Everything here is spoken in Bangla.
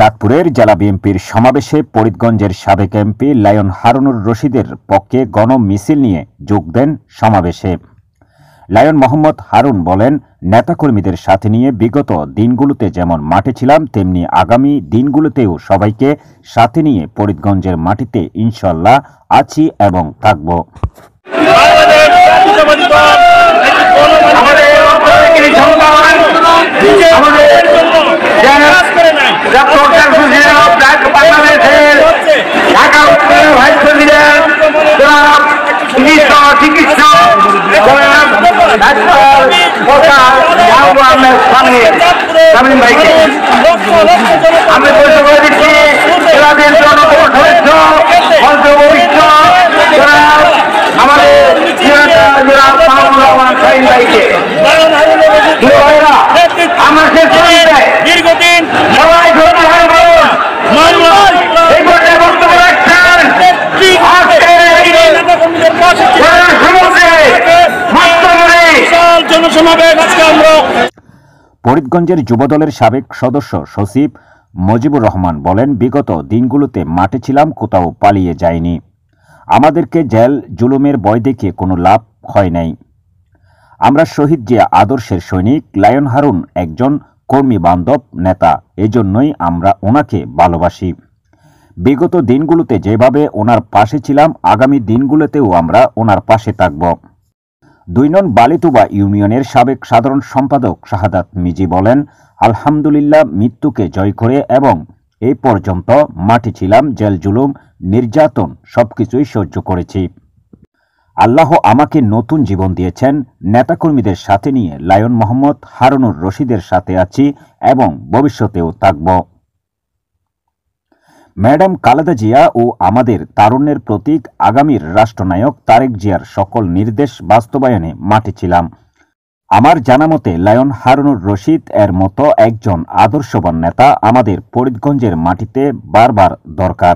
চাঁদপুরের জেলা বিএনপির সমাবেশে ফরিদগঞ্জের সাবেক এমপি লায়ন হারুনুর রশিদের পক্ষে গণমিছিল নিয়ে যোগ দেন সমাবেশে। লায়ন মোহাম্মদ হারুন বলেন, নেতাকর্মীদের সাথে নিয়ে বিগত দিনগুলোতে যেমন মাঠে ছিলাম, তেমনি আগামী দিনগুলোতেও সবাইকে সাথে নিয়ে ফরিদগঞ্জের মাটিতে ইনশাল্লাহ আছি এবং থাকব। আমি বলতে করে দিচ্ছি জেলাদের আমাদের দীর্ঘদিন সবাই ফরিদগঞ্জের যুবদলের সাবেক সদস্য সচিব মজিবুর রহমান বলেন, বিগত দিনগুলোতে মাঠে ছিলাম, কোথাও পালিয়ে যায়নি। আমাদেরকে জেল জুলুমের ভয় দেখিয়ে কোনো লাভ হয় নাই। আমরা শহীদ জিয়া আদর্শের সৈনিক। লায়ন হারুন একজন কর্মী বান্ধব নেতা, এজন্যই আমরা ওনাকে ভালোবাসি। বিগত দিনগুলোতে যেভাবে ওনার পাশে ছিলাম, আগামী দিনগুলোতেও আমরা ওনার পাশে থাকব। ২ নং বালিতুবা ইউনিয়নের সাবেক সাধারণ সম্পাদক শাহাদাত মিজি বলেন, আলহামদুলিল্লাহ, মৃত্যুকে জয় করে এবং এই পর্যন্ত মাঠে ছিলাম, জেল জুলুম নির্যাতন সবকিছুই সহ্য করেছি। আল্লাহ আমাকে নতুন জীবন দিয়েছেন। নেতাকর্মীদের সাথে নিয়ে লায়ন মোহাম্মদ হারুনুর রশিদের সাথে আছি এবং ভবিষ্যতেও থাকব। ম্যাডাম খালেদা জিয়া ও আমাদের তারুণ্যের প্রতীক আগামীর রাষ্ট্রনায়ক তারেক জিয়ার সকল নির্দেশ বাস্তবায়নে মাঠে ছিলাম। আমার জানামতে লায়ন হারুনুর রশিদ এর মতো একজন আদর্শবান নেতা আমাদের ফরিদগঞ্জের মাটিতে বারবার দরকার।